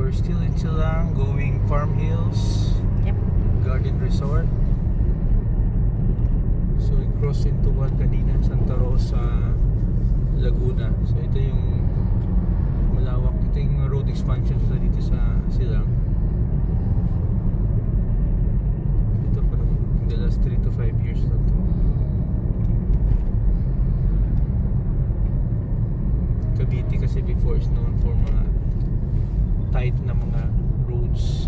we're still in Silang, going Farm Hills. Yep. Garden Resort. So we crossed into one kanina, Santa Rosa, Laguna. So ito yung malawak, ito yung road expansion sa dito sa Silang. Ito pa naman, in the last 3 to 5 years lang to. Cavite kasi before is known for mga tight na mga roads.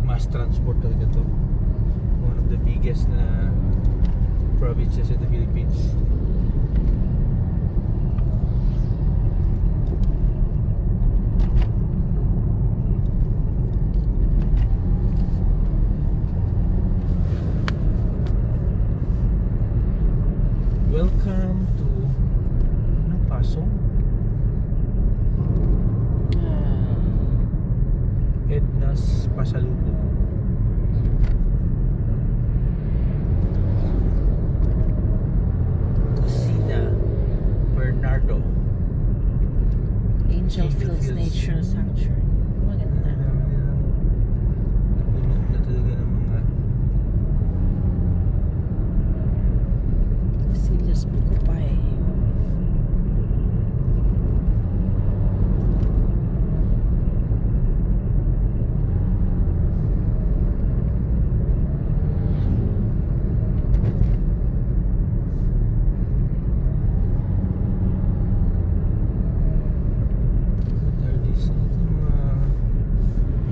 Mass transport talaga to. One of the biggest na provinces in the Philippines. Welcome to Pasong? Edna's Pasalubong. Kusina Bernardo. Angel Fields Nature Sanctuary. Maganda. Napuno na talaga ng mga Silas Bukupay.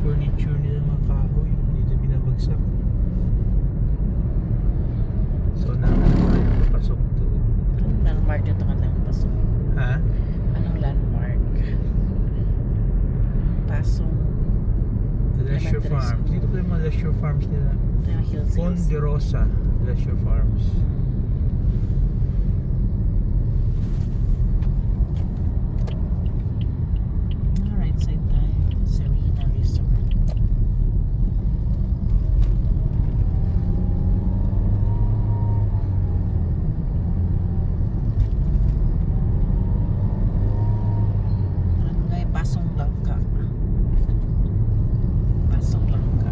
furniture nila, mga kahoy dito binabagsak. So naman papasok to. Anong landmark dito ka lang pasok? Ha? Anong landmark? Pasong Leisure Elementary Farms. School. Dito pa yung mga leisure farms nila. Hills. Ponderosa Leisure Farms. Alright, side tayo. Serena Resort. Barangay Pasong Langka. Pasong Langka.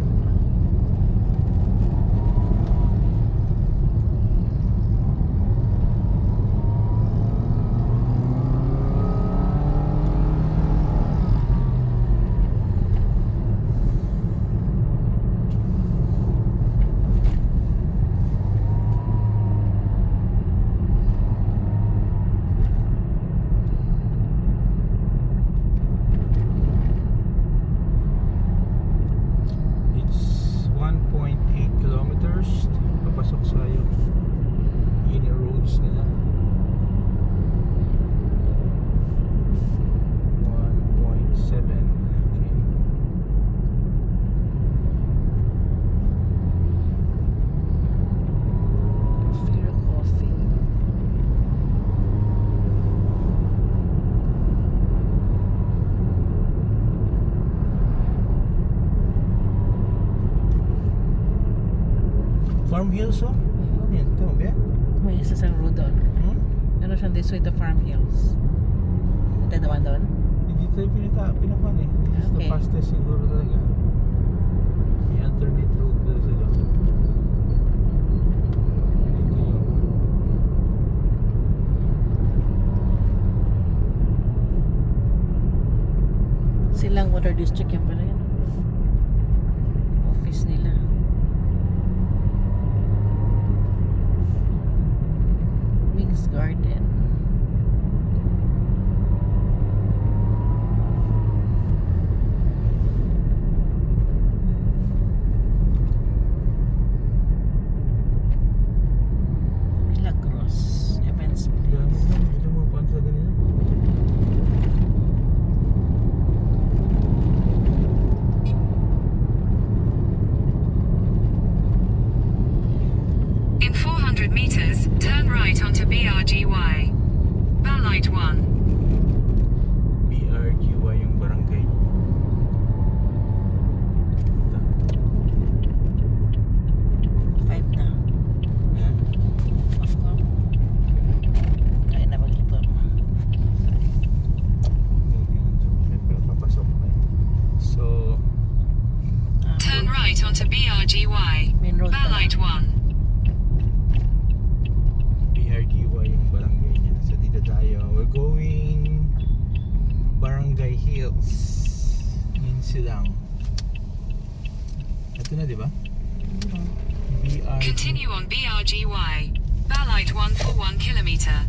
It's 1.8 kilometers papasok sa yung inner roads nila. 1.7. Okay. Fair Coffee. Farm Hills, oh? Ano yan to, be? May isa sa road doon. Ano siyang this way to Farm Hills? Ito naman doon? Hindi tayo pinapan eh. This is the Okay. fastest siguro talaga. May alternate road na sila. Dito yung Silang Water District yan pala yan. Office nila. Wings Garden. Milagros Events yan, Place. dito mo kuhan sa ganito. road Balite pala. 1. BRGY yung barangay niya. So dito tayo. We're going Barangay Hills. Yun silang. Ito na, di ba? BRG. Continue on BRGY. Balite 1 for 1 kilometer.